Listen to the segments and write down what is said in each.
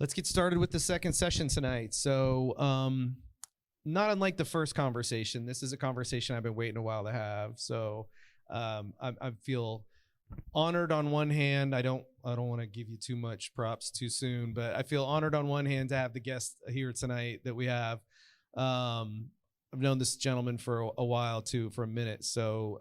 Let's get started with the second session tonight. So, not unlike the first conversation, this is a conversation I've been waiting a while to have. So, I feel honored on one hand. I don't want to give you too much props too soon, but I feel honored on one hand to have the guest here tonight that we have. I've known this gentleman for a while too, for a minute. So,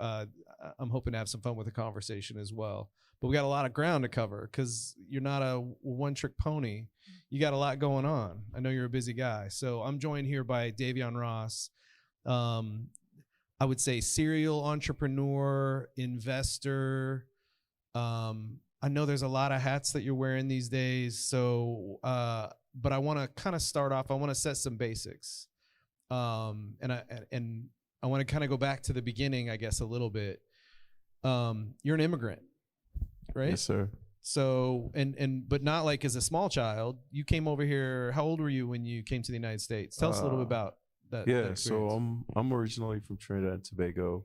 I'm hoping to have some fun with the conversation as well. But we got a lot of ground to cover because you're not a one-trick pony. You got a lot going on. I know you're a busy guy. So I'm joined here by Davion Ross. I would say serial entrepreneur, investor. I know there's a lot of hats that you're wearing these days. So, but I want to kind of start off. I want to set some basics. And I want to kind of go back to the beginning, I guess, a little bit. You're an immigrant. Right? Yes, sir. So, but not like as a small child. You came over here. How old were you when you came to the United States? Tell us a little bit about that. Yeah, that so I'm originally from Trinidad and Tobago.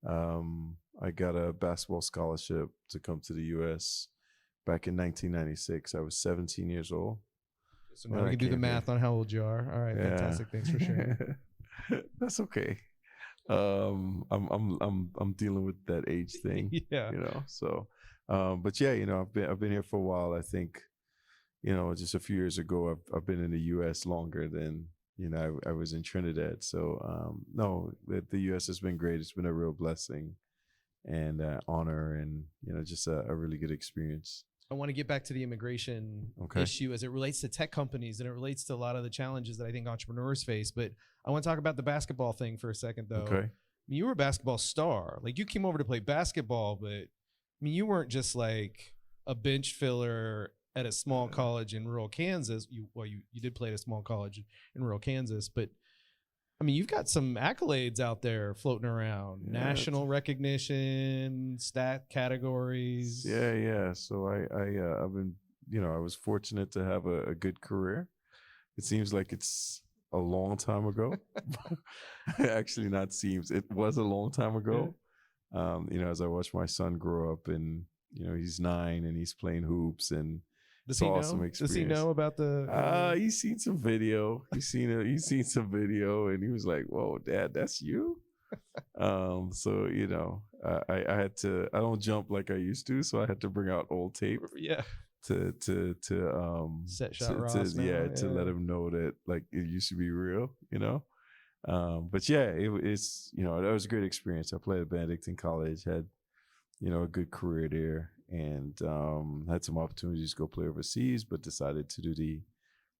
I got a basketball scholarship to come to the U.S. back in 1996. I was 17 years old. So now we can do the math on how old you are. All right, yeah. Fantastic. Thanks for sharing. That's okay. I'm dealing with that age thing. Yeah. You know, so. But yeah, you know, I've been here for a while. I think, you know, just a few years ago, I've been in the U.S. longer than, you know, I was in Trinidad. So no, the U.S. has been great. It's been a real blessing and honor, and you know, just a really good experience. I want to get back to the immigration issue as it relates to tech companies, and it relates to a lot of the challenges that I think entrepreneurs face. But I want to talk about the basketball thing for a second, though. Okay. I mean, you were a basketball star. Like, you came over to play basketball, but I mean, you weren't just like a bench filler at a small college in rural Kansas. You did play at a small college in rural Kansas, but I mean, you've got some accolades out there floating around, national recognition, stat categories. Yeah. So I've been, you know, I was fortunate to have a good career. It seems like it's a long time ago. Actually, not seems. It was a long time ago. Yeah. You know, as I watch my son grow up, and you know, he's 9 and he's playing hoops, and it's awesome experience. Does he know about the? He's seen some video. He's seen some video, and he was like, "Whoa, Dad, that's you." So you know, I had to. I don't jump like I used to, so I had to bring out old tape. Yeah. To set shot Ross. To let him know that like it used to be real. You know. But yeah, it's, you know, that was a great experience. I played at Benedictine College, had, you know, a good career there, and had some opportunities to go play overseas, but decided to do you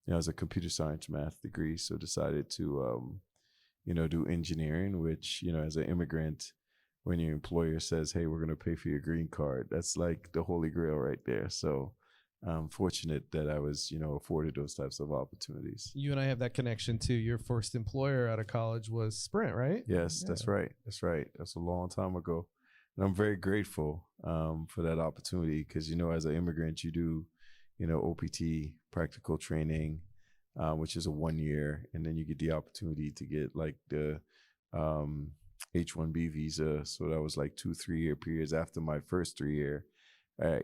know, as a computer science math degree. So decided to, you know, do engineering, which, you know, as an immigrant, when your employer says, hey, we're going to pay for your green card, that's like the holy grail right there. So I'm fortunate that I was, you know, afforded those types of opportunities. You and I have that connection too. Your first employer out of college was Sprint, right? Yes, yeah. That's right. That's a long time ago. And I'm very grateful for that opportunity because, you know, as an immigrant, you do, you know, OPT, practical training, which is a 1 year. And then you get the opportunity to get like the H-1B visa. So that was like 2-3 year periods after my first 3 year.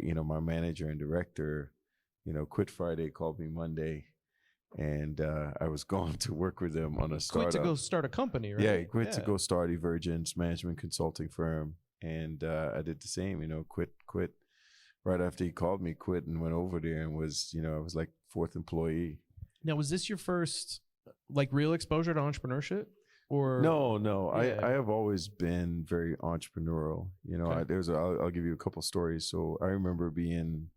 You know, my manager and director, you know, quit Friday, called me Monday, and I was going to work with them on a startup. Quit to go start a company, right? Yeah, quit to go start Evergence management consulting firm, and I did the same. You know, quit right after he called me, quit and went over there and was, you know, I was like 4th employee. Now, was this your first like real exposure to entrepreneurship? Or no, yeah. I have always been very entrepreneurial. You know, okay. I'll give you a couple stories. So I remember being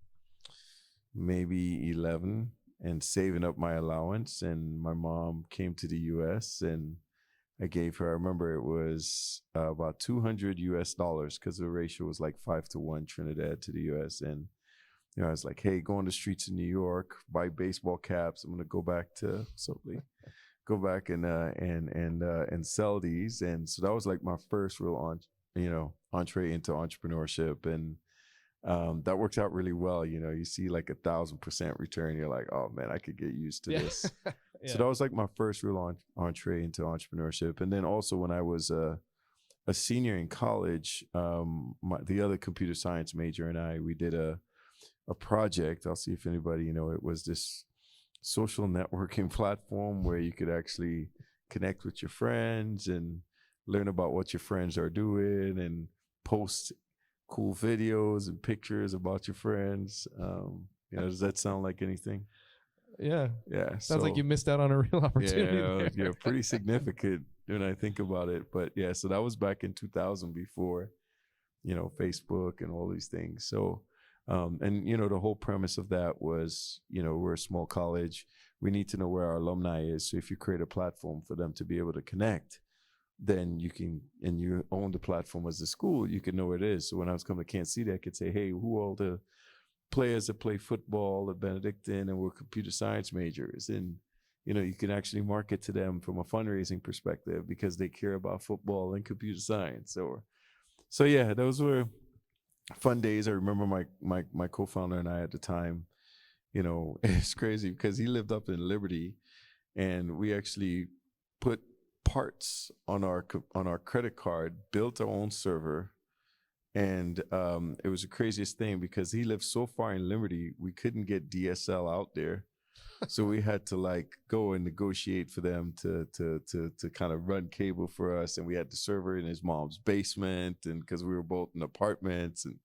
maybe 11 and saving up my allowance, and my mom came to the U.S. and I gave her, I remember it was about $200 because the ratio was like 5-1 Trinidad to the U.S. And you know, I was like, hey, go on the streets of New York, buy baseball caps. I'm gonna go back to something. Go back and sell these, and so that was like my first real entree into entrepreneurship, and that worked out really well. You know, you see like 1,000% return, you're like, oh man, I could get used to this. Yeah. So that was like my first real entree into entrepreneurship. And then also when I was a senior in college, the other computer science major and I, we did a project. I'll see if anybody, you know, it was this social networking platform where you could actually connect with your friends and learn about what your friends are doing and post cool videos and pictures about your friends. Does that sound like anything? Yeah. Yeah. Sounds like So you missed out on a real opportunity. yeah, pretty significant when I think about it. But yeah, so that was back in 2000 before, Facebook and all these things. So, and the whole premise of that was, we're a small college. We need to know where our alumni is. So if you create a platform for them to be able to connect, then you can, and you own the platform as a school, you can know where it is. So when I was coming to Kansas City, I could say, hey, who are all the players that play football at Benedictine and were computer science majors? And, you can actually market to them from a fundraising perspective because they care about football and computer science. So yeah, those were fun days. I remember my co-founder and I at the time, it's crazy because he lived up in Liberty, and we actually put parts on our credit card, built our own server, and it was the craziest thing because he lived so far in Liberty, we couldn't get DSL out there. So we had to go and negotiate for them to kind of run cable for us, and we had the server in his mom's basement, and because we were both in apartments, and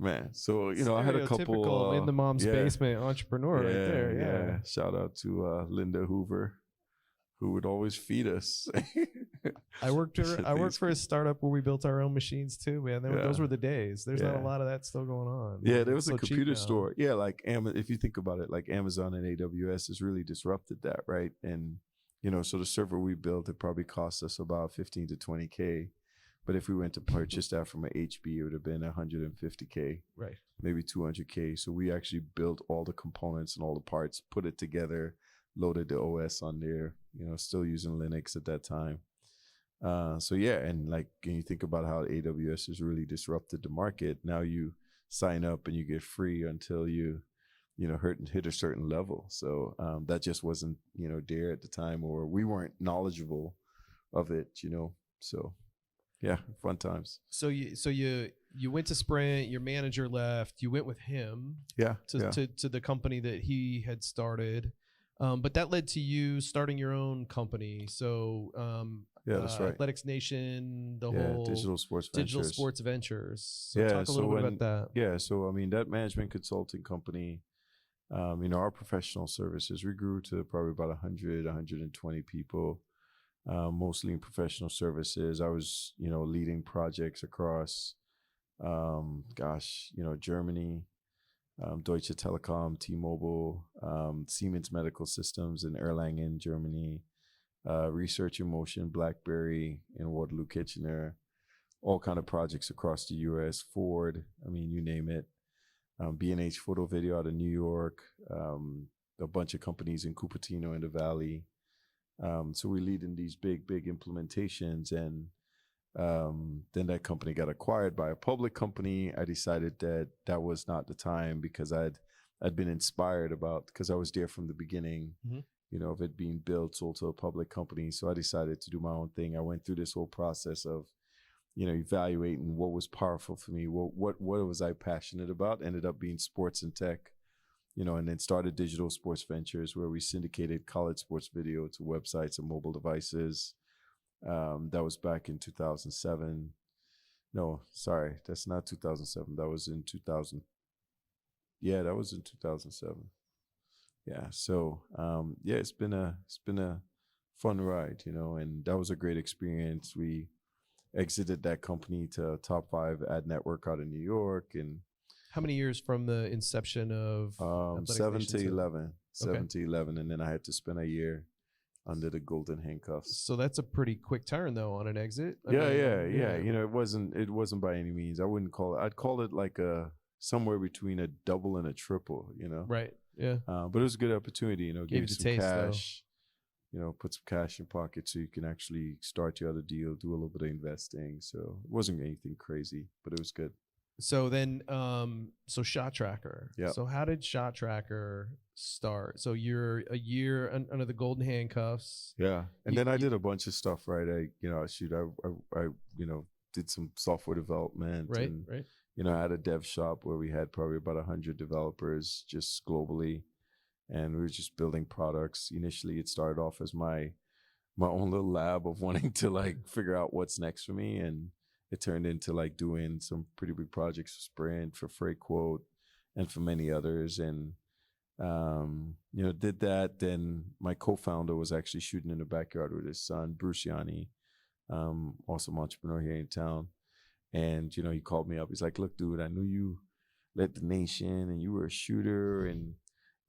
man, so I had a couple Stereotypical in the mom's basement entrepreneur right there. Yeah. Shout out to Linda Hoover, who would always feed us. I worked for a startup where we built our own machines too, man. Those were the days. There's not a lot of that still going on. Yeah, there was a computer store. Yeah, like if you think about it, like Amazon and AWS has really disrupted that, right? And so the server we built, it probably cost us about 15 to 20K. But if we went to purchase that from an HP, it would have been 150K, right? Maybe 200K. So we actually built all the components and all the parts, put it together, loaded the OS on there, still using Linux at that time. So yeah, and can you think about how AWS has really disrupted the market? Now you sign up and you get free until you hit a certain level. So that just wasn't, there at the time, or we weren't knowledgeable of it, so yeah, fun times. So you went to Sprint, your manager left, you went with him to the company that he had started. But that led to you starting your own company. So that's right. Athletics Nation, the whole Digital Sports Ventures. So talk a little bit about that. Yeah, so I mean, that management consulting company, our professional services, we grew to probably about 100, 120 people, mostly in professional services. I was, leading projects across, Germany, Deutsche Telekom, T-Mobile, Siemens Medical Systems in Erlangen, Germany, Research in Motion, BlackBerry in Waterloo, Kitchener, all kind of projects across the U.S., Ford, I mean, you name it, B&H Photo Video out of New York, a bunch of companies in Cupertino in the Valley. So we lead in these big implementations, and then that company got acquired by a public company. I decided that was not the time because I'd been inspired because I was there from the beginning, of it being built, sold to a public company. So I decided to do my own thing. I went through this whole process of, evaluating what was powerful for me, what was I passionate about. Ended up being sports and tech, and then started Digital Sports Ventures, where we syndicated college sports video to websites and mobile devices. That was back in 2007. No, sorry, that's not 2007. That was in 2000. Yeah, that was in 2007. Yeah. So, it's been a fun ride, and that was a great experience. We exited that company to a top 5 ad network out of New York. And how many years from the inception of 7 to 11, 7 to 11. And then I had to spend a year under the golden handcuffs. So that's a pretty quick turn though on an exit. Yeah. It wasn't by any means. I'd call it like somewhere between a double and a triple, Right. Yeah. But it was a good opportunity, Gave you some taste, cash, put some cash in pocket so you can actually start your other deal, do a little bit of investing. So it wasn't anything crazy, but it was good. So then, so Shot Tracker. Yeah. So how did Shot Tracker start? So you're a year under the golden handcuffs. Yeah. And then I did a bunch of stuff, right? I did some software development. Right. And, right. I had a dev shop where we had probably about 100 developers just globally. and we were just building products. Initially, it started off as my own little lab of wanting to like figure out what's next for me, and it turned into like doing some pretty big projects for Sprint, for Freight Quote, and for many others. And did that. Then my co-founder was actually shooting in the backyard with his son, Bruce Yanni, awesome entrepreneur here in town. And, he called me up. He's like, look, dude, I knew you led the nation and you were a shooter, and,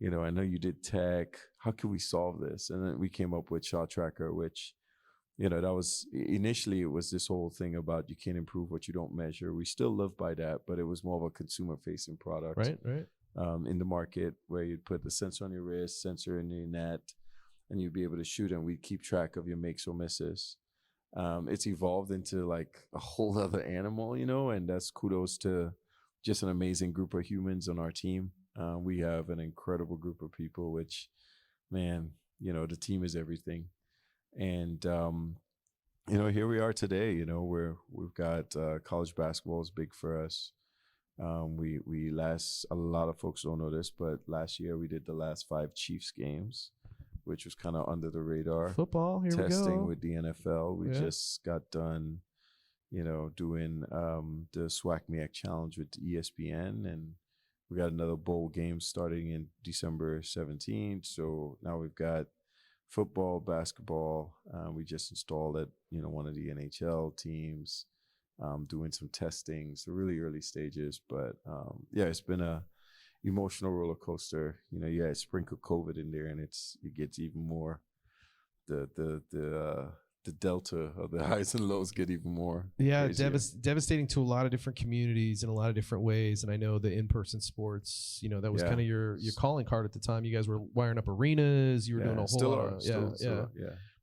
I know you did tech. How can we solve this? And then we came up with Shot Tracker, which, that was initially, it was this whole thing about you can't improve what you don't measure. We still live by that, but it was more of a consumer facing product. Right. In the market, where you'd put the sensor on your wrist, sensor in your net, and you'd be able to shoot, and we'd keep track of your makes or misses. It's evolved into like a whole other animal, and that's kudos to just an amazing group of humans on our team. We have an incredible group of people, which, man, the team is everything. And, here we are today, we've got college basketball is big for us. A lot of folks don't know this, but last year we did the last 5 Chiefs games, which was kind of under the radar. Football, here we go. Testing with the NFL. We just got done, doing the SWAC-MEAC challenge with ESPN, and we got another bowl game starting in December 17th. So now we've got football, basketball. We just installed at, one of the NHL teams. Doing some testing, so really early stages, but it's been a emotional roller coaster. Sprinkle COVID in there, and it gets even more. The delta of the highs and lows get even more. Yeah, devastating to a lot of different communities in a lot of different ways. And I know the in-person sports, that was kind of your calling card at the time. You guys were wiring up arenas. You were doing a whole lot.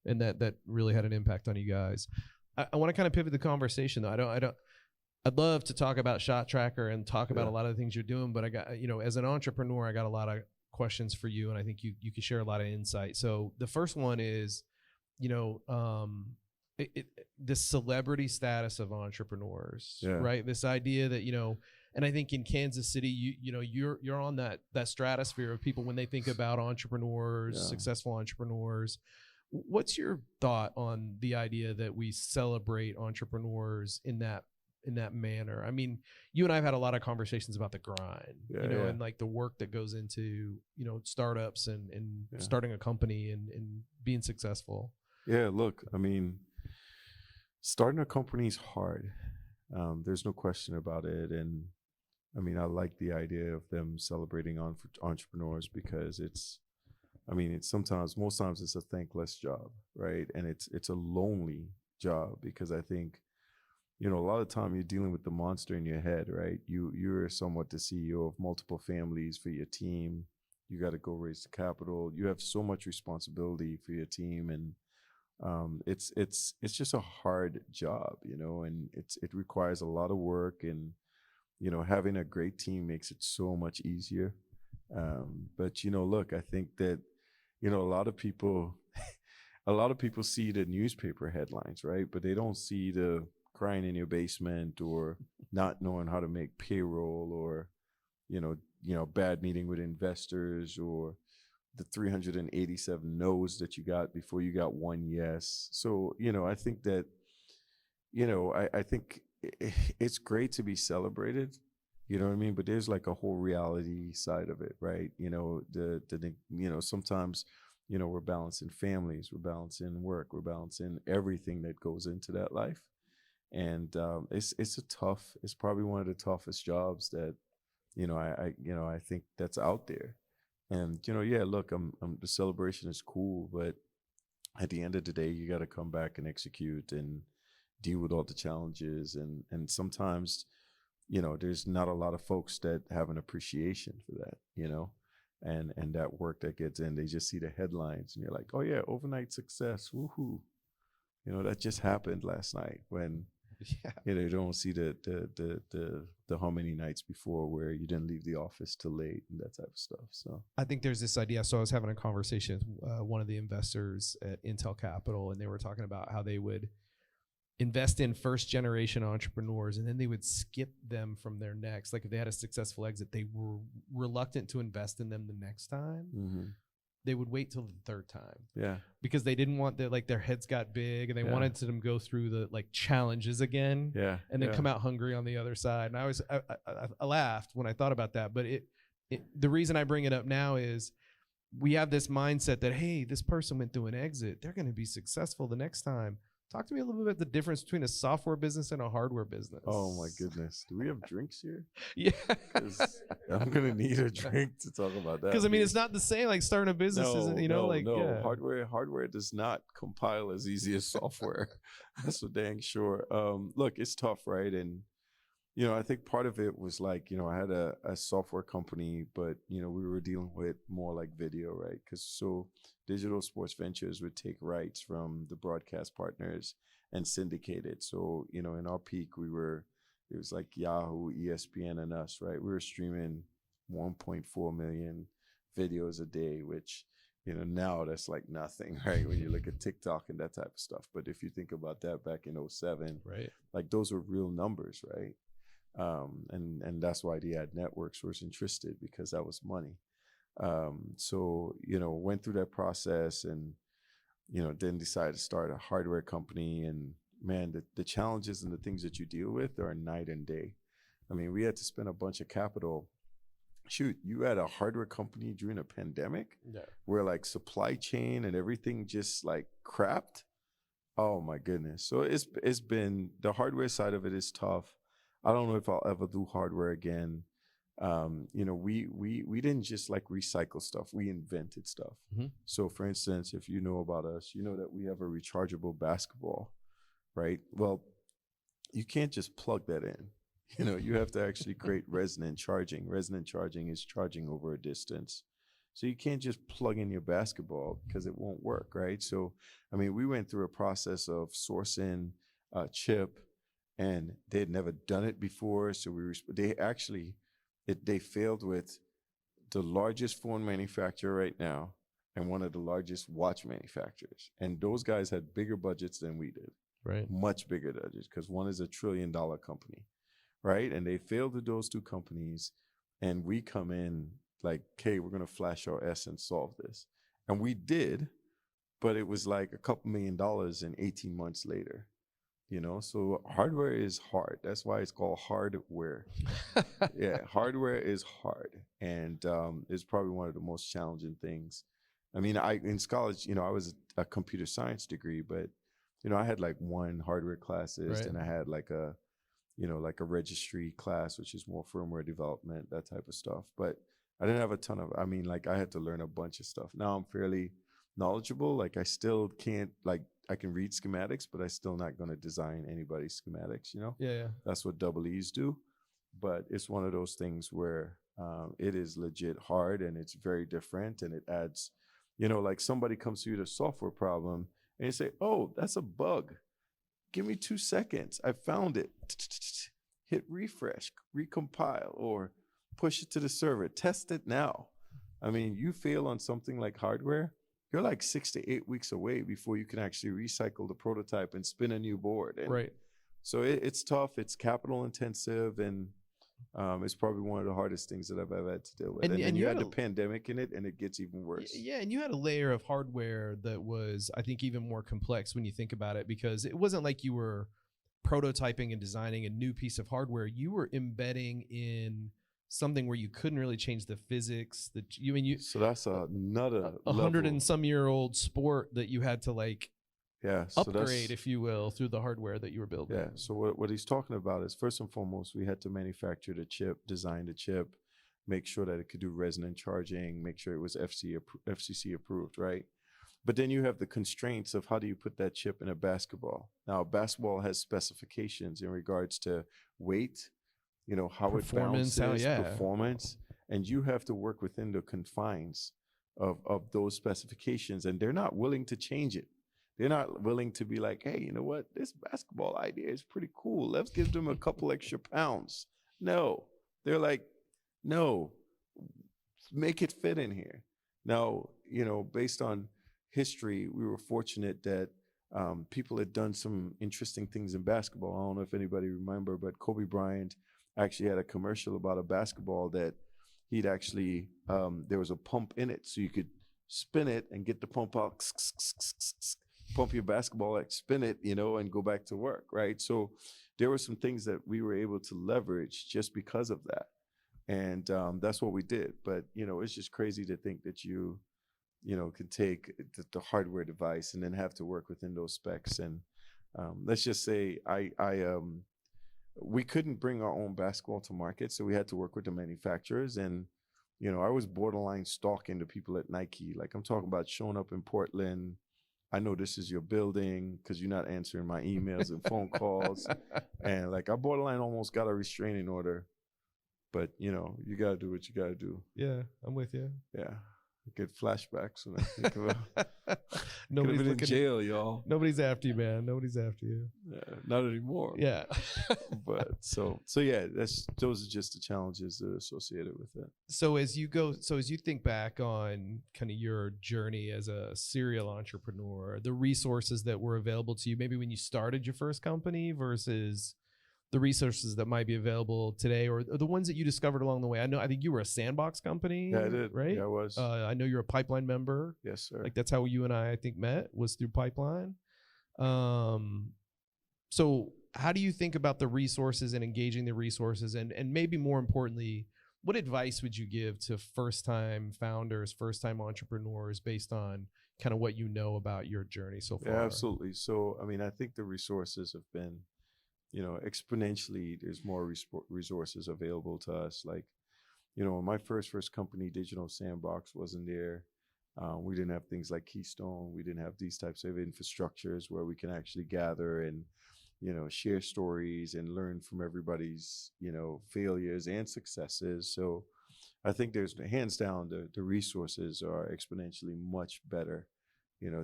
And that really had an impact on you guys. I want to kind of pivot the conversation though. I'd love to talk about Shot Tracker and talk about a lot of the things you're doing, but I got, as an entrepreneur, I got a lot of questions for you, and I think you can share a lot of insight. So the first one is, the celebrity status of entrepreneurs, right? This idea that, and I think in Kansas City, you're on that stratosphere of people when they think about entrepreneurs, successful entrepreneurs. What's your thought on the idea that we celebrate entrepreneurs in that manner? I mean, you and I have had a lot of conversations about the grind, and like the work that goes into, startups and starting a company and being successful. Yeah, look, I mean, starting a company is hard. There's no question about it. And I mean, I like the idea of them celebrating entrepreneurs because most times it's a thankless job, right? And it's a lonely job because I think, a lot of the time you're dealing with the monster in your head, right? You're somewhat the CEO of multiple families for your team. You got to go raise the capital. You have so much responsibility for your team, and it's just a hard job, and it requires a lot of work, and having a great team makes it so much easier. But look, I think that a lot of people see the newspaper headlines, right? But they don't see the crying in your basement or not knowing how to make payroll, or bad meeting with investors, or the 387 no's that you got before you got one yes. So I think that I think it's great to be celebrated, you know what I mean, but there's like a whole reality side of it, right? Sometimes we're balancing families, we're balancing work, we're balancing everything that goes into that life. And it's probably one of the toughest jobs that, I think that's out there. And, look, the celebration is cool, but at the end of the day, you got to come back and execute and deal with all the challenges. And sometimes, there's not a lot of folks that have an appreciation for that, and that work that gets in. They just see the headlines and you're like, oh yeah, overnight success, woohoo. That just happened last night, when you don't see the how many nights before where you didn't leave the office till late and that type of stuff. So I think there's this idea. So I was having a conversation with one of the investors at Intel Capital, and they were talking about how they would invest in first generation entrepreneurs, and then they would skip them from their next. Like if they had a successful exit, they were reluctant to invest in them the next time. Mm-hmm. They would wait till the third time. Yeah. Because they didn't want their heads got big, and they wanted them to go through the like challenges again. Yeah. And then come out hungry on the other side. And I laughed when I thought about that. But the reason I bring it up now is we have this mindset that, hey, this person went through an exit. They're going to be successul the next time. Talk to me a little bit about the difference between a software business and a hardware business. Oh my goodness. Do we have drinks here? Yeah. I'm going to need a drink to talk about that. Because I mean, it's not the same like starting a business, isn't, you know, yeah. Hardware does not compile as easy as software. That's for dang sure. Look, it's tough, right? And, you know, I think part of it was like, you know, I had a software company, but, you know, we were dealing with more like video, right? So Digital Sports Ventures would take rights from the broadcast partners and syndicate it. So, you know, in our peak, it was like Yahoo, ESPN, and us, right? We were streaming 1.4 million videos a day, which, you know, now that's like nothing, right? When you look at TikTok and that type of stuff. But if you think about that back in 2007, right, like those were real numbers, right? And that's why the ad networks was interested, because that was money. So, you know, went through that process and, you know, then decided to start a hardware company. And man, the challenges and the things that you deal with are night and day. I mean, we had to spend a bunch of capital. Shoot, you had a hardware company during a pandemic where like supply chain and everything just like crapped. Oh my goodness. So it's been, the hardware side of it is tough. I don't know if I'll ever do hardware again. You know, we didn't just like recycle stuff. We invented stuff. Mm-hmm. So for instance, if you know about us, you know that we have a rechargeable basketball, right? Well, you can't just plug that in. You know, you have to actually create resonant charging. Resonant charging is charging over a distance. So you can't just plug in your basketball because it won't work, right? So, I mean, we went through a process of sourcing a chip, and they had never done it before. So they failed with the largest phone manufacturer right now and one of the largest watch manufacturers. And those guys had bigger budgets than we did. Right. Much bigger budgets, because one is $1 trillion company, right? And they failed with those two companies. And we come in like, okay, we're going to flash our S and solve this. And we did, but it was like a couple $1 million and 18 months later. You know, so hardware is hard. That's why it's called hardware. Yeah, hardware is hard. And it's probably one of the most challenging things. I mean, in college, you know, I was a computer science degree, but, you know, I had like one hardware classes, and I had like a, you know, like a registry class, which is more firmware development, that type of stuff. But I didn't have a ton of, I mean, like I had to learn a bunch of stuff. Now I'm fairly knowledgeable. Like I still can't, like, I can read schematics, but I still not going to design anybody's schematics, you know? Yeah. That's what double E's do. But it's one of those things where it is legit hard, and it's very different, and it adds, you know, like somebody comes to you with a software problem and you say, oh, that's a bug. Give me 2 seconds. I found it. Hit refresh, recompile, or push it to the server. Test it now. I mean, you fail on something like hardware, you're like 6 to 8 weeks away before you can actually recycle the prototype and spin a new board. And right. So it's tough. It's capital intensive, and it's probably one of the hardest things that I've ever had to deal with. And you had the pandemic in it, and it gets even worse. Yeah, and you had a layer of hardware that was, I think, even more complex when you think about it, because it wasn't like you were prototyping and designing a new piece of hardware. You were embedding in something where you couldn't really change the physics so that's another 100 and some year old sport that you had to like upgrade, if you will, through the hardware that you were building. Yeah. So what he's talking about is, first and foremost, we had to manufacture the chip, design the chip, make sure that it could do resonant charging, make sure it was FCC approved, right? But then you have the constraints of how do you put that chip in a basketball. Now, a basketball has specifications in regards to weight, you know, how it bounces, performance, and you have to work within the confines of those specifications, and they're not willing to change it. They're not willing to be like, hey, you know what, this basketball idea is pretty cool. Let's give them a couple extra pounds. No, they're like, no, make it fit in here. Now, you know, based on history, we were fortunate that people had done some interesting things in basketball. I don't know if anybody remember, but Kobe Bryant actually had a commercial about a basketball that he'd actually, there was a pump in it. So you could spin it and get the pump out, pump your basketball, like spin it, and go back to work, right? So there were some things that we were able to leverage just because of that. And that's what we did. But, it's just crazy to think that you can take the hardware device and then have to work within those specs. And let's just say we couldn't bring our own basketball to market, so we had to work with the manufacturers. And, I was borderline stalking the people at Nike. Like, I'm talking about showing up in Portland. I know this is your building because you're not answering my emails and phone calls. And like, I borderline almost got a restraining order. But, you got to do what you got to do. Yeah, I'm with you. Yeah. I get flashbacks when I think about Nobody's in jail, y'all. Nobody's after you, man. Nobody's after you. Not anymore. Yeah. But so yeah, those are just the challenges that are associated with it. So as you think back on kind of your journey as a serial entrepreneur, the resources that were available to you, maybe when you started your first company versus the resources that might be available today, or the ones that you discovered along the way. I think you were a sandbox company. Yeah, I did. Right? Yeah, I was. I know you're a Pipeline member. Yes, sir. Like, that's how you and I think met, was through Pipeline. So how do you think about the resources and engaging the resources? And maybe more importantly, what advice would you give to first-time founders, first-time entrepreneurs, based on kind of what you know about your journey so far? Yeah, absolutely. So, I think the resources have been, exponentially, there's more resources available to us. Like, when my first company, Digital Sandbox, wasn't there. We didn't have things like Keystone. We didn't have these types of infrastructures where we can actually gather and, share stories and learn from everybody's, failures and successes. So I think there's hands down, the resources are exponentially much better.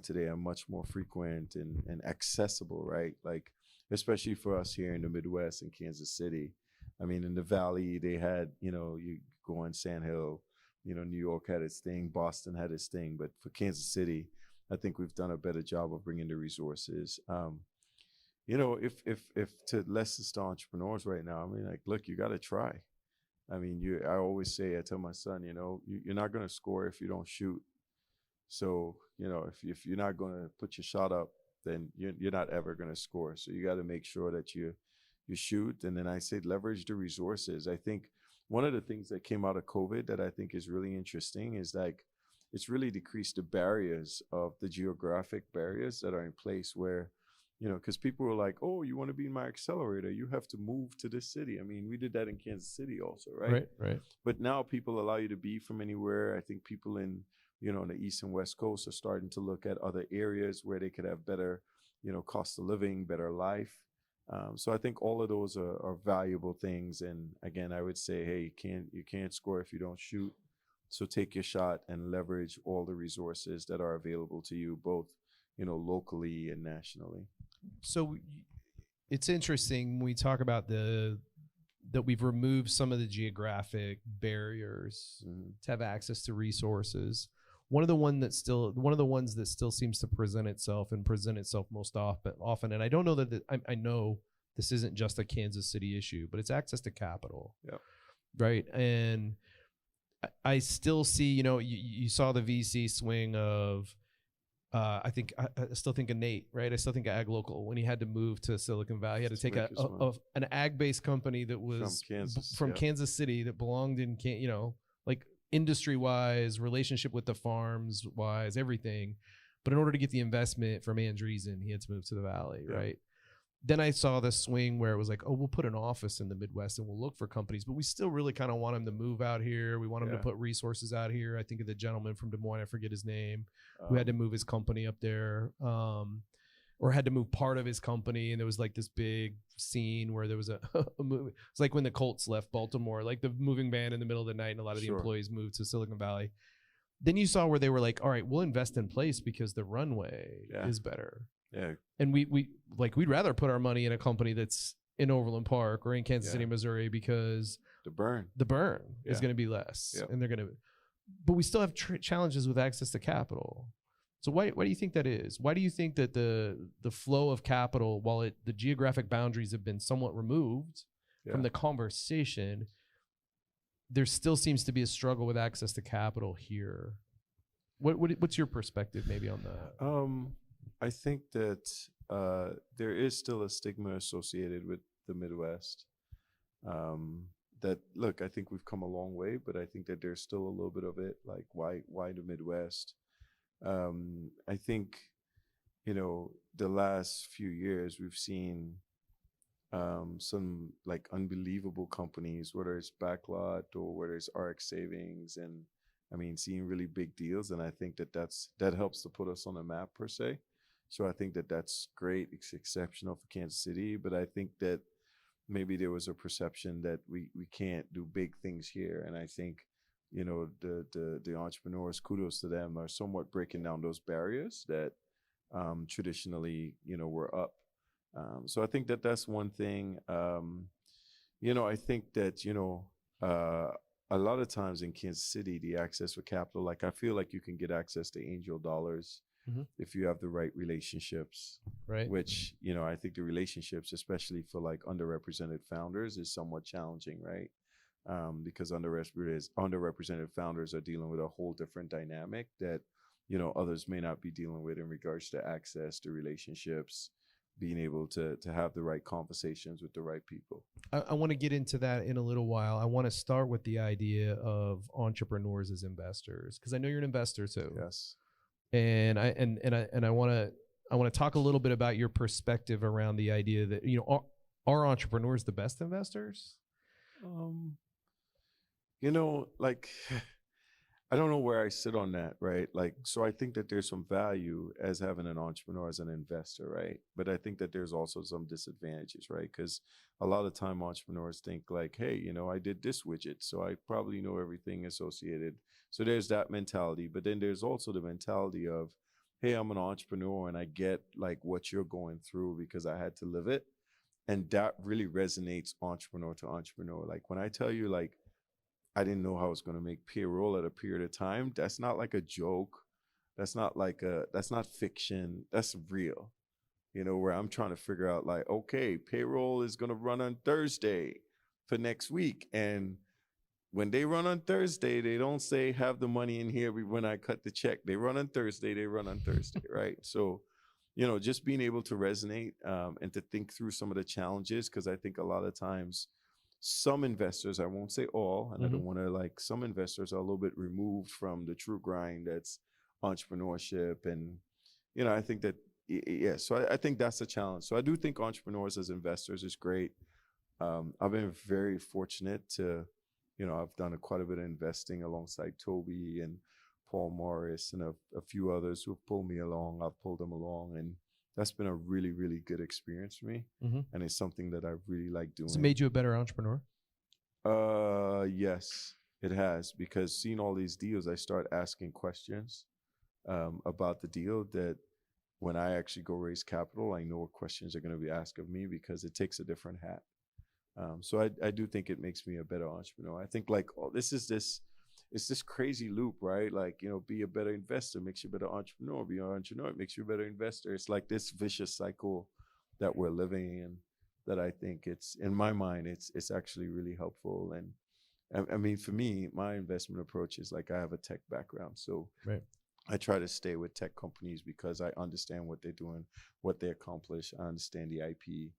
Today are much more frequent and accessible, right? Like, especially for us here in the Midwest in Kansas City. In the Valley, they had, you go on Sand Hill, New York had its thing, Boston had its thing. But for Kansas City, I think we've done a better job of bringing the resources. If to lessons to entrepreneurs right now, look, you got to try. I always say, I tell my son, you're not going to score if you don't shoot. So, if you're not going to put your shot up, then you're not ever going to score. So you got to make sure that you shoot. And then I say, leverage the resources. I think one of the things that came out of COVID that I think is really interesting is like, it's really decreased the barriers of the geographic barriers that are in place where, because people were like, oh, you want to be in my accelerator, you have to move to this city. We did that in Kansas City also, right? Right. But now people allow you to be from anywhere. I think people in the East and West Coast are starting to look at other areas where they could have better, cost of living, better life. So I think all of those are valuable things. And again, I would say, hey, you can't score if you don't shoot. So take your shot and leverage all the resources that are available to you, both, locally and nationally. So it's interesting when we talk about that we've removed some of the geographic barriers to have access to resources. One of the ones that still seems to present itself most often, and I don't know that I know this isn't just a Kansas City issue, but it's access to capital. Yeah. Right. And I still see, you saw the VC swing of, I still think of Nate, right? I still think of Ag Local when he had to move to Silicon Valley. He had to take an ag-based company that was from Kansas City that belonged in, like industry-wise, relationship with the farms-wise, everything. But in order to get the investment from Andreessen, he had to move to the Valley, right? Then I saw this swing where it was like, oh, we'll put an office in the Midwest and we'll look for companies, but we still really kind of want him to move out here. We want him to put resources out here. I think of the gentleman from Des Moines, I forget his name, who had to move his company up there, or had to move part of his company. And there was like this big scene where there was a movie. It's like when the Colts left Baltimore, like the moving van in the middle of the night, and a lot of the employees moved to Silicon Valley. Then you saw where they were like, all right, we'll invest in place because the runway is better. Yeah. And we'd rather put our money in a company that's in Overland Park or in Kansas City, Missouri, because the burn is going to be less, and they're going to. But we still have challenges with access to capital. So why do you think that is? Why do you think that the flow of capital, while the geographic boundaries have been somewhat removed from the conversation, there still seems to be a struggle with access to capital here? What's your perspective maybe on that? I think that there is still a stigma associated with the Midwest. That look, I think we've come a long way, but I think that there's still a little bit of it. Like, why the Midwest? I think, the last few years we've seen some like unbelievable companies, whether it's Backlot or whether it's RX Savings, and I mean, seeing really big deals. And I think that helps to put us on a map per se. So I think that that's great. It's exceptional for Kansas City, but I think that maybe there was a perception that we can't do big things here. And I think, the entrepreneurs, kudos to them, are somewhat breaking down those barriers that traditionally, were up. So I think that that's one thing. I think that, a lot of times in Kansas City, the access for capital, like I feel like you can get access to angel dollars if you have the right relationships, right? Which, I think the relationships, especially for like underrepresented founders, is somewhat challenging, right? Because underrepresented founders are dealing with a whole different dynamic that, others may not be dealing with in regards to access to relationships, being able to have the right conversations with the right people. I want to get into that in a little while. I want to start with the idea of entrepreneurs as investors, because I know you're an investor too. Yes. And I want to talk a little bit about your perspective around the idea that, are entrepreneurs the best investors? Like, I don't know where I sit on that, right? Like, so I think that there's some value as having an entrepreneur as an investor, right? But I think that there's also some disadvantages, right? Because a lot of time entrepreneurs think like, hey, I did this widget, so I probably know everything associated. So there's that mentality. But then there's also the mentality of, hey, I'm an entrepreneur and I get like what you're going through because I had to live it. And that really resonates entrepreneur to entrepreneur. Like when I tell you, like, I didn't know how I was going to make payroll at a period of time, that's not like a joke. That's not fiction. That's real, where I'm trying to figure out like, okay, payroll is going to run on Thursday for next week. And when they run on Thursday, they don't say have the money in here when I cut the check. They run on Thursday, right? So, just being able to resonate and to think through some of the challenges, because I think a lot of times some investors, I won't say all, and I don't want to some investors are a little bit removed from the true grind that's entrepreneurship. And, I think that, so I think that's a challenge. So I do think entrepreneurs as investors is great. I've been very fortunate to, I've done quite a bit of investing alongside Toby and Paul Morris and a few others who have pulled me along. I've pulled them along, and that's been a really, really good experience for me. And it's something that I really like doing. Has it made you a better entrepreneur? Yes, it has, because seeing all these deals, I start asking questions about the deal that when I actually go raise capital, I know what questions are going to be asked of me because it takes a different hat. So I do think it makes me a better entrepreneur. I think it's this crazy loop, right? Like, be a better investor makes you a better entrepreneur. Be an entrepreneur, it makes you a better investor. It's like this vicious cycle that we're living in that I think it's, in my mind, it's actually really helpful. And I mean, for me, my investment approach is like, I have a tech background. So right. I try to stay with tech companies because I understand what they're doing, what they accomplish. I understand the IP.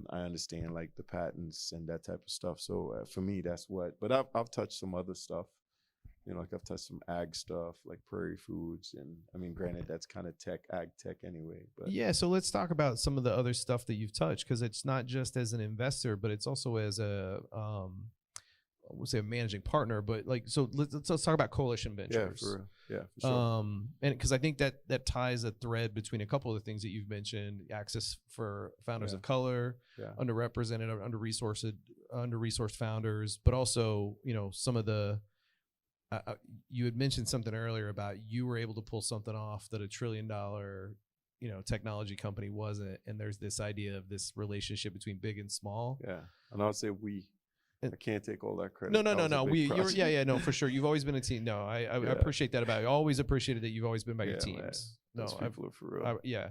I understand like the patents and that type of stuff. So for me, that's what, but I've touched some other stuff. Like I've touched some ag stuff like Prairie Foods. And I mean, granted, that's kind of ag tech anyway. But yeah, so let's talk about some of the other stuff that you've touched, because it's not just as an investor, but it's also as a, I would say a managing partner. But like, so let's talk about Coalition Ventures. For sure. And because I think that ties a thread between a couple of the things that you've mentioned: access for founders of color, underrepresented, under-resourced founders, but also, some of the. You had mentioned something earlier about you were able to pull something off that $1 trillion, technology company wasn't, and there's this idea of this relationship between big and small. Yeah, and I'll say we. I can't take all that credit. No. No, for sure. You've always been a team. No, I appreciate that about you. I always appreciated that you've always been by your teams. Man. Those people are for real. Yeah.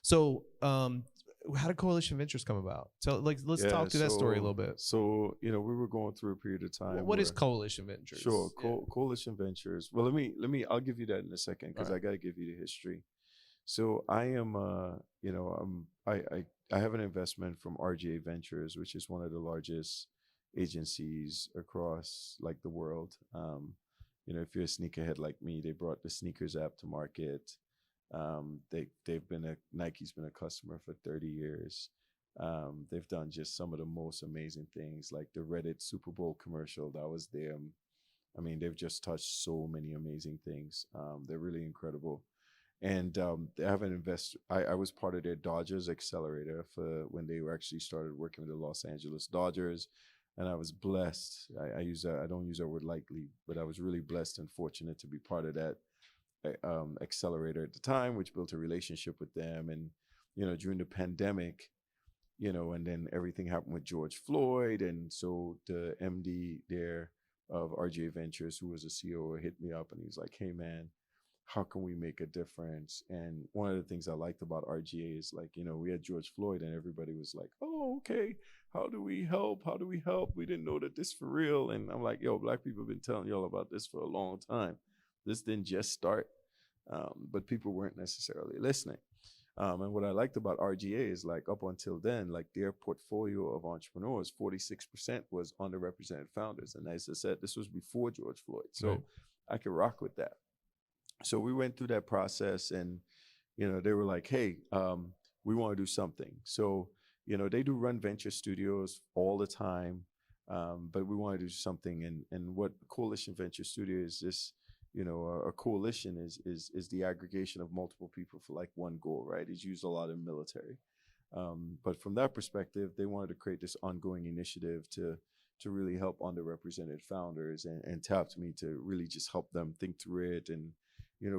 So, how did Coalition Ventures come about? So, let's talk through that story a little bit. So, we were going through a period of time. What is Coalition Ventures? Sure, Coalition Ventures. Well, I'll give you that in a second because I got to give you the history. So, I am, I have an investment from RGA Ventures, which is one of the largest agencies across like the world. If you're a sneakerhead like me, they brought the sneakers app to market. Nike's been a customer for 30 years. They've done just some of the most amazing things, like the Reddit Super Bowl commercial that was them. I mean, they've just touched so many amazing things. They're really incredible. And they have an investor. I was part of their Dodgers accelerator for when they were actually started working with the Los Angeles Dodgers. And I was blessed. I don't use that word lightly, but I was really blessed and fortunate to be part of that accelerator at the time, which built a relationship with them. And, during the pandemic, and then everything happened with George Floyd. And so the MD there of RGA Ventures, who was a CEO, hit me up and he was like, hey, man, how can we make a difference? And one of the things I liked about RGA is like, we had George Floyd and everybody was like, oh, okay, how do we help? How do we help? We didn't know that this for real. And I'm like, yo, Black people have been telling y'all about this for a long time. This didn't just start, but people weren't necessarily listening. And what I liked about RGA is like up until then, like their portfolio of entrepreneurs, 46% was underrepresented founders. And as I said, this was before George Floyd. So right. I could rock with that. So we went through that process and, they were like, hey, we want to do something. So, they do run venture studios all the time, but we want to do something. And what Coalition Venture Studio is this, a coalition is the aggregation of multiple people for like one goal, right? It's used a lot in military. But from that perspective, they wanted to create this ongoing initiative to really help underrepresented founders and tapped me to really just help them think through it and,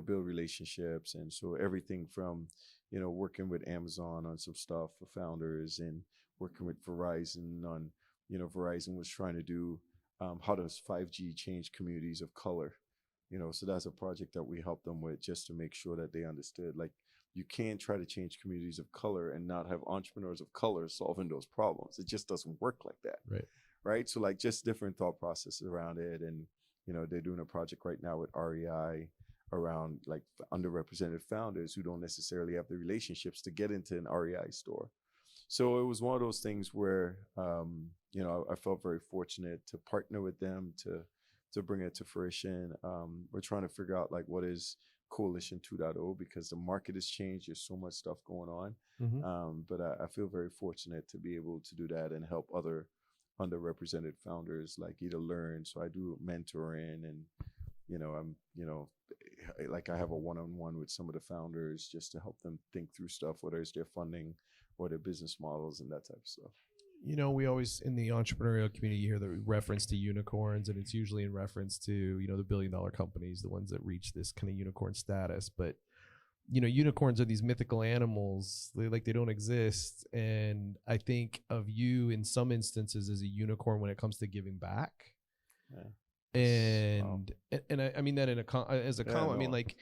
build relationships. And so everything from, working with Amazon on some stuff for founders and working with Verizon on, Verizon was trying to do how does 5G change communities of color? So that's a project that we helped them with just to make sure that they understood, like, you can't try to change communities of color and not have entrepreneurs of color solving those problems. It just doesn't work like that. Right. So like just different thought processes around it. And, they're doing a project right now with REI around like underrepresented founders who don't necessarily have the relationships to get into an REI store. So it was one of those things where, I felt very fortunate to partner with them to bring it to fruition. We're trying to figure out like what is Coalition 2.0 because the market has changed. There's so much stuff going on. Mm-hmm. But I feel very fortunate to be able to do that and help other underrepresented founders like either learn. So I do mentoring and, like I have a one-on-one with some of the founders just to help them think through stuff, whether it's their funding or their business models and that type of stuff. We always, in the entrepreneurial community, you hear the reference to unicorns, and it's usually in reference to, the billion-dollar companies, the ones that reach this kind of unicorn status. But, unicorns are these mythical animals. They don't exist. And I think of you in some instances as a unicorn when it comes to giving back. Yeah. And I mean that as a comment. I mean, like,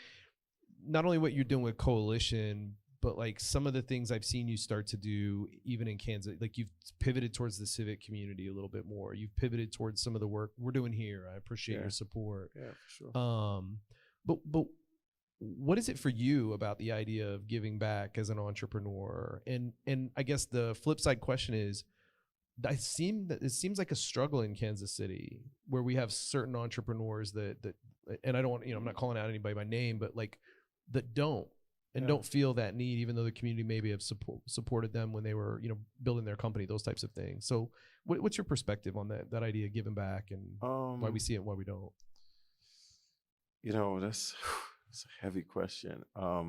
not only what you're doing with Coalition, but like some of the things I've seen you start to do even in Kansas, like you've pivoted towards the civic community a little bit more. You've pivoted towards some of the work we're doing here. I appreciate your support. Yeah, for sure. But what is it for you about the idea of giving back as an entrepreneur? And I guess the flip side question is, it seems like a struggle in Kansas City where we have certain entrepreneurs that and I don't want, I'm not calling out anybody by name, but like that don't feel that need, even though the community maybe have supported them when they were, building their company, those types of things. So what's your perspective on that idea of giving back and why we see it and why we don't? That's a heavy question. I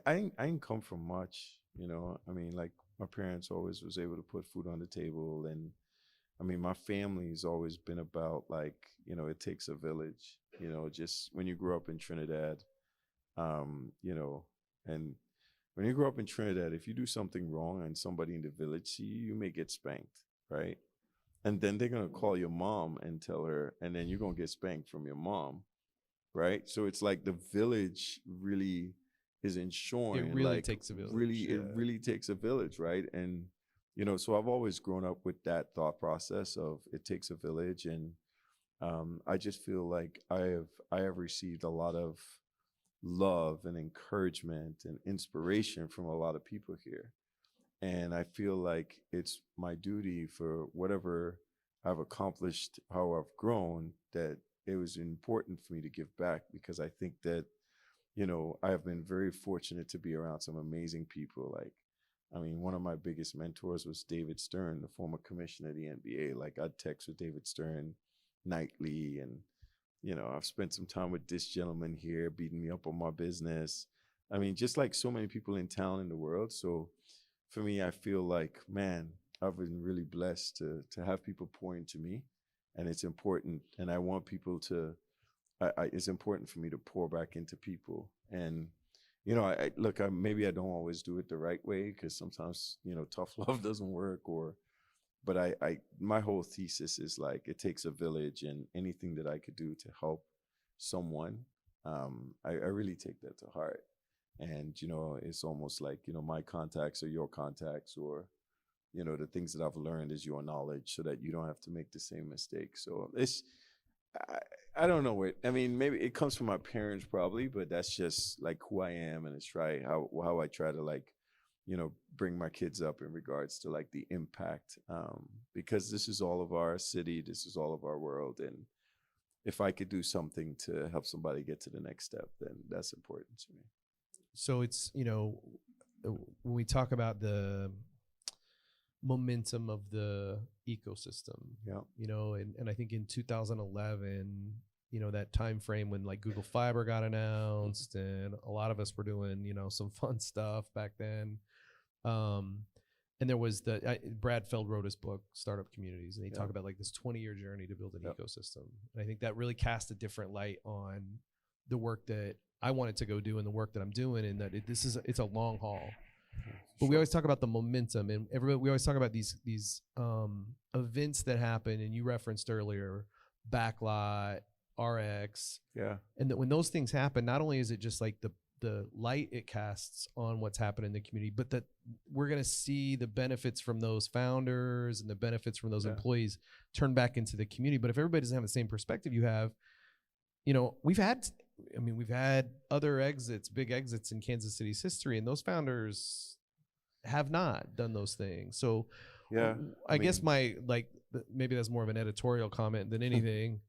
didn't come from much, I mean, like my parents always was able to put food on the table. And I mean, my family's always been about like, it takes a village, just when you grow up in Trinidad, and when you grow up in Trinidad, if you do something wrong and somebody in the village see you, you may get spanked, right? and then they're gonna call your mom and tell her, and then you're gonna get spanked from your mom, right? So it's like the village really is ensuring, It really like, takes a village. really, Yeah. it really takes a village, right? And so I've always grown up with that thought process of it takes a village, and I just feel like I have received a lot of love and encouragement and inspiration from a lot of people here. And I feel like it's my duty for whatever I've accomplished, how I've grown, that it was important for me to give back, because I think that, I have been very fortunate to be around some amazing people. Like, I mean, one of my biggest mentors was David Stern, the former commissioner of the NBA. Like, I'd text with David Stern nightly, and I've spent some time with this gentleman here beating me up on my business. I mean, just like so many people in town in the world. So for me, I feel like, man, I've been really blessed to have people pour into me, and it's important. And I want people to, it's important for me to pour back into people. And, I look, maybe I don't always do it the right way, because sometimes, tough love doesn't work, but my whole thesis is like, it takes a village, and anything that I could do to help someone, I really take that to heart. And, it's almost like, my contacts are your contacts, or, the things that I've learned is your knowledge, so that you don't have to make the same mistake. So I don't know what, I mean, maybe it comes from my parents probably, but that's just like who I am. And it's how I try to, like, bring my kids up in regards to, like, the impact, because this is all of our city, this is all of our world. And if I could do something to help somebody get to the next step, then that's important to me. So it's, when we talk about the momentum of the ecosystem, Yeah. And I think in 2011, that time frame when, like, Google Fiber got announced, and a lot of us were doing, some fun stuff back then. And there was Brad Feld wrote his book, Startup Communities, and he talked about, like, this 20-year journey to build an ecosystem. And I think that really cast a different light on the work that I wanted to go do and the work that I'm doing, and that it's a long haul. But we always talk about the momentum, and we always talk about these events that happen, and you referenced earlier Backlot, RX. Yeah. And that when those things happen, not only is it just like the light it casts on what's happening in the community, but that we're going to see the benefits from those founders and the benefits from those employees turn back into the community. But if everybody doesn't have the same perspective you have, we've had other exits, big exits in Kansas City's history, and those founders have not done those things. So I guess maybe that's more of an editorial comment than anything.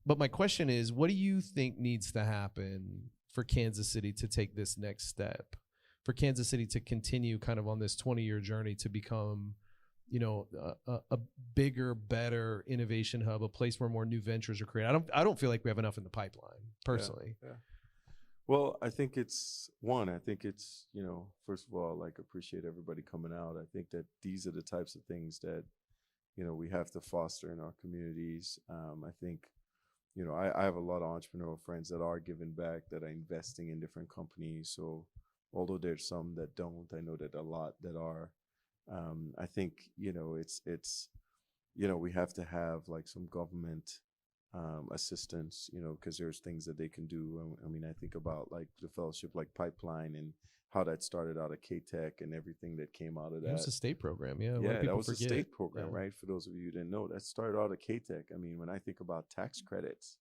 But my question is, what do you think needs to happen for Kansas City to take this next step, for Kansas City to continue kind of on this 20-year journey to become, a bigger, better innovation hub, a place where more new ventures are created? I don't feel like we have enough in the pipeline, personally. Yeah. Well, I think it's, first of all, like, appreciate everybody coming out. I think that these are the types of things that, we have to foster in our communities. I think, I have a lot of entrepreneurial friends that are giving back, that are investing in different companies. So although there's some that don't, I know that a lot that are. I think, it's we have to have, like, some government assistance, because there's things that they can do. I mean, I think about, like, the fellowship, like Pipeline, and how that started out of K-Tech and everything that came out of that. It was a state program, yeah. Yeah, that was a state program, right? For those of you who didn't know, that started out of K-Tech. I mean, when I think about tax credits,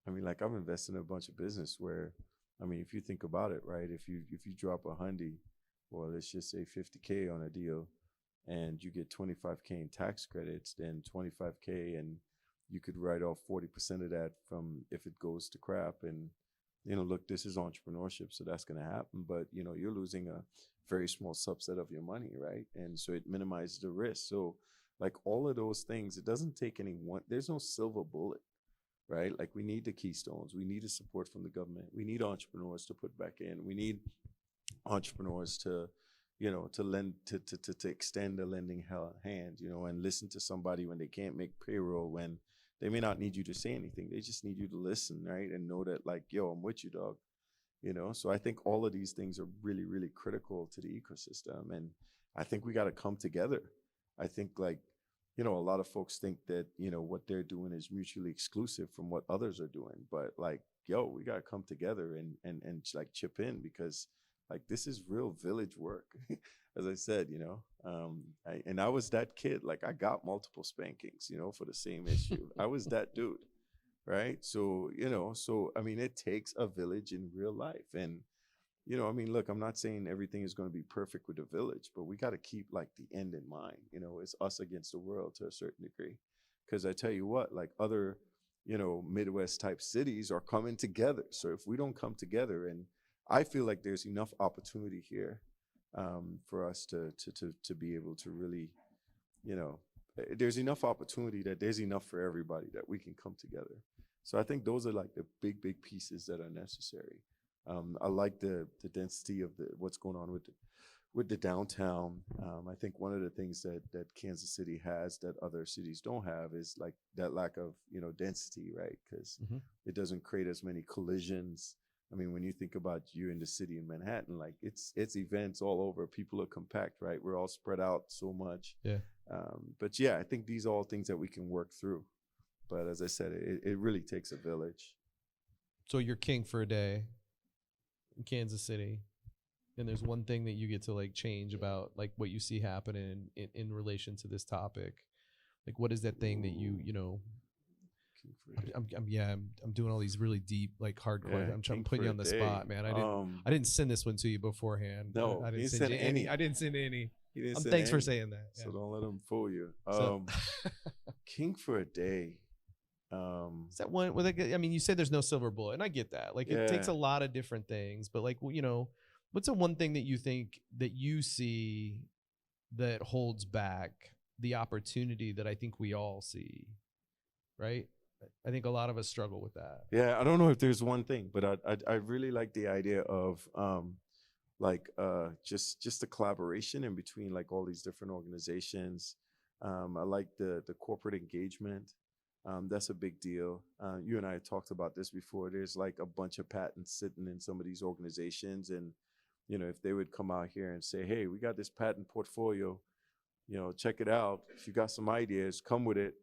I mean, like, I've invested in a bunch of business where, I mean, if you think about it, right, if you drop $100, or let's just say $50K on a deal, and you get $25K in tax credits, then $25K, and you could write off 40% of that from if it goes to crap. And, look, this is entrepreneurship, so that's going to happen. But, you're losing a very small subset of your money, right? And so it minimizes the risk. So, like, all of those things, it doesn't take there's no silver bullet, right? Like, we need the keystones. We need the support from the government. We need entrepreneurs to put back in. We need entrepreneurs to lend, to extend the lending hand, and listen to somebody when they can't make payroll, when they may not need you to say anything. They just need you to listen, right? And know that, like, yo, I'm with you, dog. So I think all of these things are really, really critical to the ecosystem. And I think we got to come together. I think, like, a lot of folks think that, what they're doing is mutually exclusive from what others are doing. But like, yo, we got to come together and like chip in, because like this is real village work. As I said, I was that kid. Like I got multiple spankings, for the same issue. I was that dude. Right. So, I mean, it takes a village in real life. And, look, I'm not saying everything is going to be perfect with the village, but we got to keep like the end in mind. It's us against the world to a certain degree. Because I tell you what, like other, Midwest type cities are coming together. So if we don't come together, and I feel like there's enough opportunity here for us to be able to really, there's enough opportunity that there's enough for everybody that we can come together. So I think those are like the big pieces that are necessary. I like the density of what's going on with the downtown. I think one of the things that Kansas City has that other cities don't have is like that lack of, density, right? Because it doesn't create as many collisions. I mean, when you think about you in the city in Manhattan, like it's events all over. People are compact, right? We're all spread out so much. Yeah. But yeah, I think these are all things that we can work through. But as I said, it really takes a village. So you're king for a day in Kansas City, and there's one thing that you get to like change about like what you see happening in relation to this topic. Like, what is that thing that I'm doing all these really deep, like hardcore. Yeah, I'm trying to put you on the spot, man. I didn't send this one to you beforehand. No, I didn't send you any. I didn't send any. Thanks for saying that. So don't let him fool you. King for a day. Is that one? I mean, you say there's no silver bullet, and I get that. Like, it takes a lot of different things, but like, what's the one thing that you think that you see that holds back the opportunity that I think we all see, right? I think a lot of us struggle with that. Yeah, I don't know if there's one thing, but I really like the idea of just the collaboration in between like all these different organizations. I like the corporate engagement. That's a big deal. You and I had talked about this before. There's like a bunch of patents sitting in some of these organizations, and if they would come out here and say, hey, we got this patent portfolio, check it out. If you got some ideas, come with it,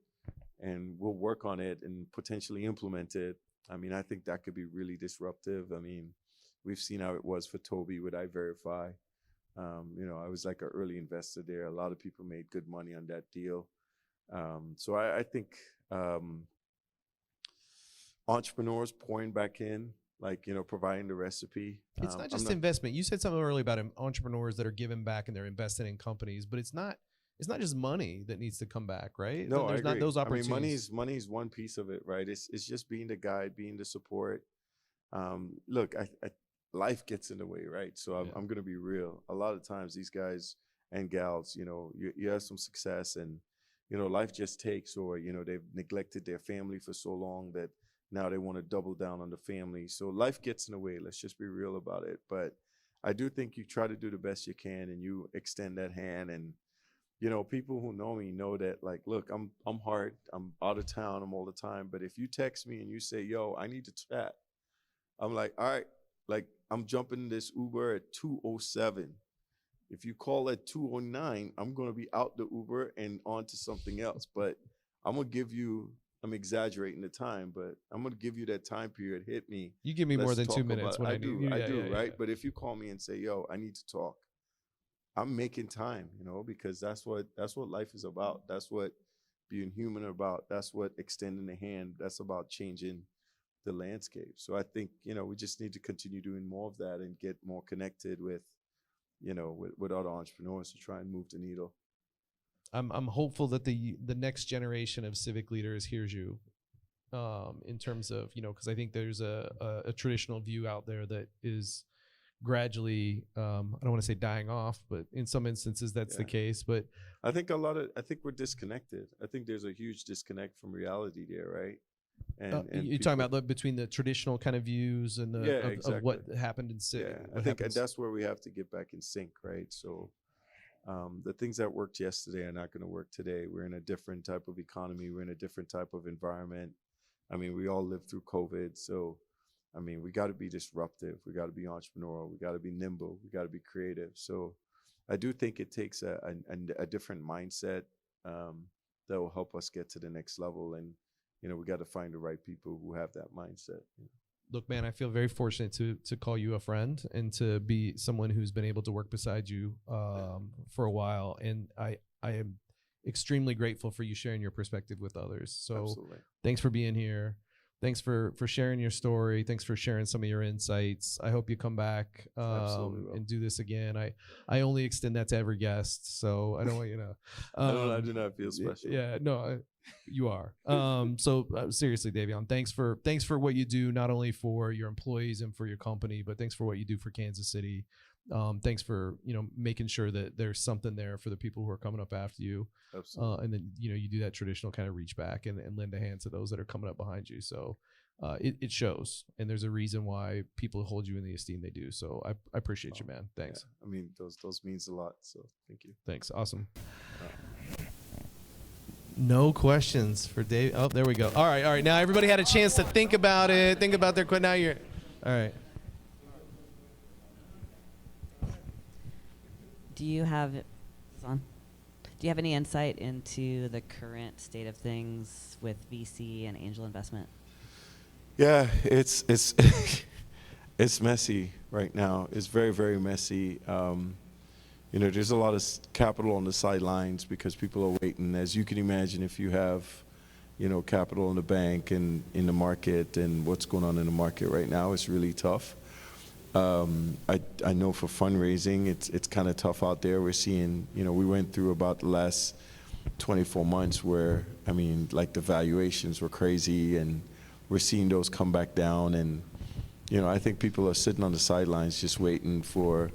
and we'll work on it and potentially implement it. I mean, I think that could be really disruptive. I mean, we've seen how it was for Toby with iVerify. I was like an early investor there. A lot of people made good money on that deal. So I think entrepreneurs pouring back in, like, providing the recipe. It's not just investment. You said something earlier about entrepreneurs that are giving back and they're investing in companies, but it's not just money that needs to come back, right? No, there's I agree. Not those opportunities. Money's one piece of it, right? It's just being the guide, being the support. Look, life gets in the way, right? So I'm going to be real. A lot of times these guys and gals, you have some success, and life just takes, or they've neglected their family for so long that now they want to double down on the family. So life gets in the way. Let's just be real about it. But I do think you try to do the best you can, and you extend that hand. And people who know me know that, like, look, I'm hard. I'm out of town. I'm all the time. But if you text me and you say, yo, I need to chat, I'm like, all right, like, I'm jumping this Uber at 2:07. If you call at 2:09, I'm going to be out the Uber and on to something else. But I'm exaggerating the time, but I'm going to give you that time period. Hit me. You give me more than 2 minutes. I do, right? But if you call me and say, yo, I need to talk, I'm making time, because that's what life is about. That's what being human about. That's what extending the hand. That's about changing the landscape. So I think, we just need to continue doing more of that and get more connected with other entrepreneurs to try and move the needle. I'm hopeful that the next generation of civic leaders hears you, in terms of, because I think there's a traditional view out there that is gradually, I don't want to say dying off, but in some instances that's the case. But I think we're disconnected. I think there's a huge disconnect from reality there, right? And you're talking about between the traditional kind of views and of what happened in civic. Yeah, I think that's where we have to get back in sync, right? So the things that worked yesterday are not going to work today. We're in a different type of economy. We're in a different type of environment. I mean, we all lived through COVID. So, I mean, we got to be disruptive. We got to be entrepreneurial. We got to be nimble. We got to be creative. So I do think it takes a different mindset. that will help us get to the next level. And we got to find the right people who have that mindset. Look, man, I feel very fortunate to call you a friend and to be someone who's been able to work beside you for a while. And I am extremely grateful for you sharing your perspective with others. So Absolutely. Thanks for being here. Thanks for sharing your story. Thanks for sharing some of your insights. I hope you come back and do this again. I only extend that to every guest, so I don't want you to. I do not feel special. Yeah, no, you are. So seriously, Davion, thanks for what you do, not only for your employees and for your company, but thanks for what you do for Kansas City. Thanks for making sure that there's something there for the people who are coming up after you. Absolutely. And then you do that traditional kind of reach back and lend a hand to those that are coming up behind you. So it shows, and there's a reason why people hold you in the esteem they do. So I appreciate you, man. Thanks. Yeah. I mean, those means a lot. So thank you. Thanks. Awesome. No questions for Dave. Oh, there we go. All right. Now everybody had a chance to think about it. Think about their question. Now you're all right. Do you have any insight into the current state of things with VC and angel investment? Yeah, it's it's messy right now. It's very, very messy. There's a lot of capital on the sidelines because people are waiting. As you can imagine, if you have, capital in the bank and in the market and what's going on in the market right now, it's really tough. I know for fundraising, it's kind of tough out there. We're seeing, we went through about the last 24 months where, the valuations were crazy, and we're seeing those come back down. And, I think people are sitting on the sidelines just waiting for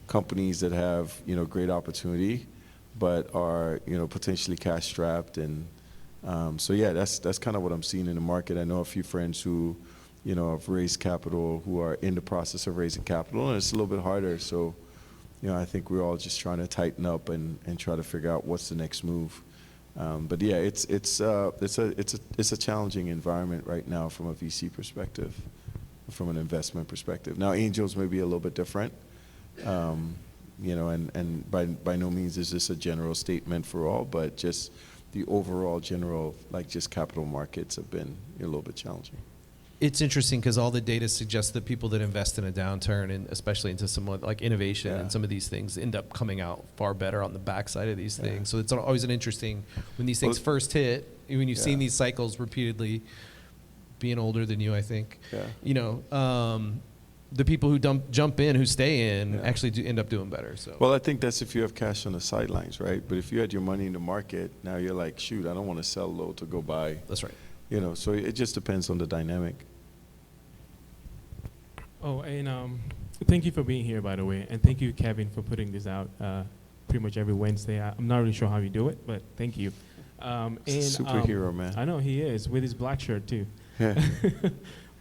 companies that have, great opportunity, but are, potentially cash strapped. And so, yeah, that's kind of what I'm seeing in the market. I know a few friends who, have raised capital, who are in the process of raising capital, and it's a little bit harder. So, I think we're all just trying to tighten up and try to figure out what's the next move. But yeah, it's a challenging environment right now from a VC perspective, from an investment perspective. Now, angels may be a little bit different, and by no means is this a general statement for all, but just the overall general, just capital markets have been a little bit challenging. It's interesting because all the data suggests that people that invest in a downturn, and especially into somewhat like innovation and some of these things, end up coming out far better on the backside of these things. So it's always an interesting, when these things first hit, when you've seen these cycles repeatedly, being older than you, I think, the people who jump in, who stay in, actually do end up doing better. So. Well, I think that's if you have cash on the sidelines, right? But if you had your money in the market, now you're like, shoot, I don't want to sell low to go buy. That's right. So it just depends on the dynamic. Oh, and thank you for being here, by the way. And thank you, Kevin, for putting this out pretty much every Wednesday. I'm not really sure how you do it, but thank you. Superhero, man. I know he is, with his black shirt, too. Yeah.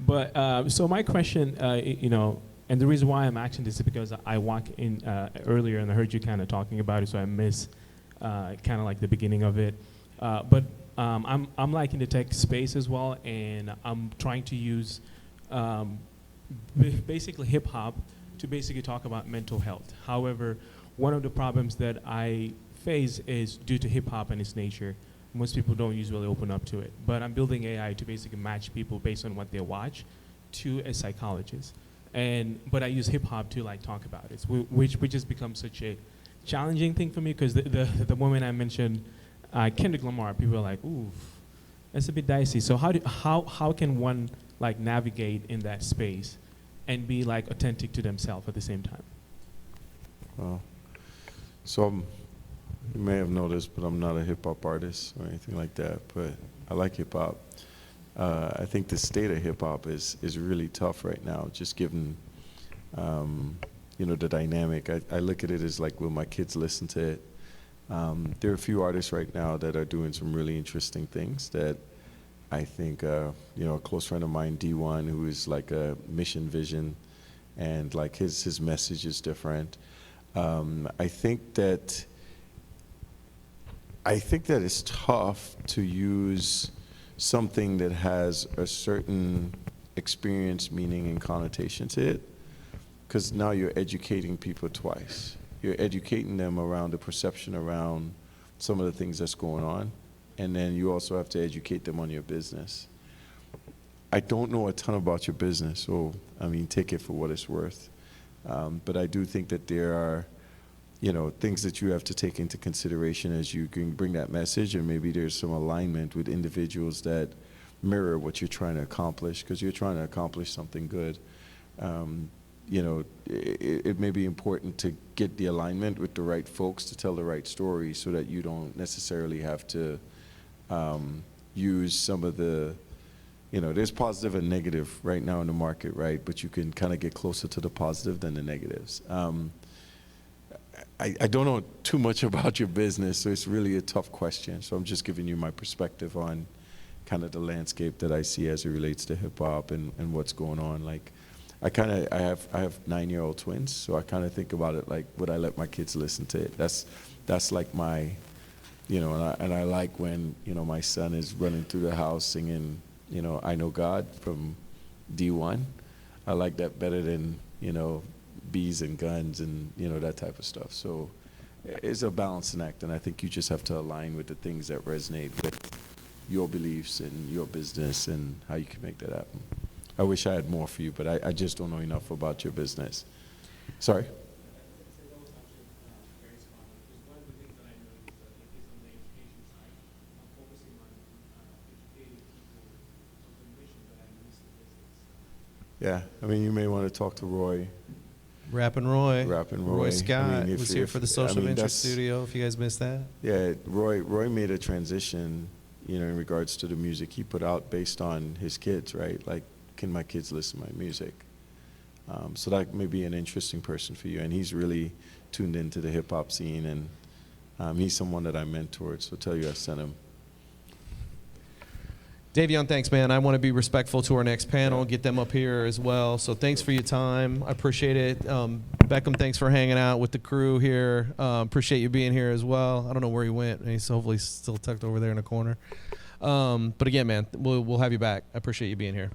But so my question, and the reason why I'm asking this is because I walked in earlier and I heard you kind of talking about it, so I missed kind of like the beginning of it. But I'm like in the tech space as well, and I'm trying to use basically hip hop to basically talk about mental health. However, one of the problems that I face is due to hip hop and its nature. Most people don't usually open up to it, but I'm building AI to basically match people based on what they watch to a psychologist. But I use hip hop to talk about it, which has become such a challenging thing for me because the moment I mentioned Kendrick Lamar, people are like, ooh, that's a bit dicey. So how can one navigate in that space and be authentic to themselves at the same time? Well, so you may have noticed, but I'm not a hip hop artist or anything like that. But I like hip hop. I think the state of hip hop is really tough right now, just given the dynamic. I look at it as will my kids listen to it? There are a few artists right now that are doing some really interesting things that I think, a close friend of mine, D1, who is a mission vision, and his message is different. I think that it's tough to use something that has a certain experience, meaning, and connotation to it, because now you're educating people twice. You're educating them around the perception around some of the things that's going on, and then you also have to educate them on your business. I don't know a ton about your business, so I mean, take it for what it's worth. But I do think that there are, things that you have to take into consideration as you can bring that message, and maybe there's some alignment with individuals that mirror what you're trying to accomplish, because you're trying to accomplish something good. It may be important to get the alignment with the right folks to tell the right story, so that you don't necessarily have to use some of the, there's positive and negative right now in the market, right? But you can kind of get closer to the positive than the negatives. I don't know too much about your business, so it's really a tough question. So I'm just giving you my perspective on kind of the landscape that I see as it relates to hip hop and what's going on. Like, I have 9-year-old twins, so I kind of think about it like, would I let my kids listen to it? That's like my, and I like when, my son is running through the house singing, I Know God from D1. I like that better than, bees and guns and, that type of stuff. So it's a balancing act, and I think you just have to align with the things that resonate with your beliefs and your business and how you can make that happen. I wish I had more for you, but I just don't know enough about your business. Sorry? Yeah, I mean, you may want to talk to Roy. Rappin' Roy. Roy Scott I mean, was here for the Social Venture Studio, if you guys missed that. Yeah, Roy made a transition, in regards to the music he put out based on his kids, right? Like, can my kids listen to my music? So that may be an interesting person for you. And he's really tuned into the hip-hop scene, and he's someone that I mentored, so tell you I sent him. Davion, thanks, man. I want to be respectful to our next panel, get them up here as well. So thanks for your time. I appreciate it. Beckham, thanks for hanging out with the crew here. Appreciate you being here as well. I don't know where he went. He's hopefully still tucked over there in a corner. But again, man, we'll have you back. I appreciate you being here.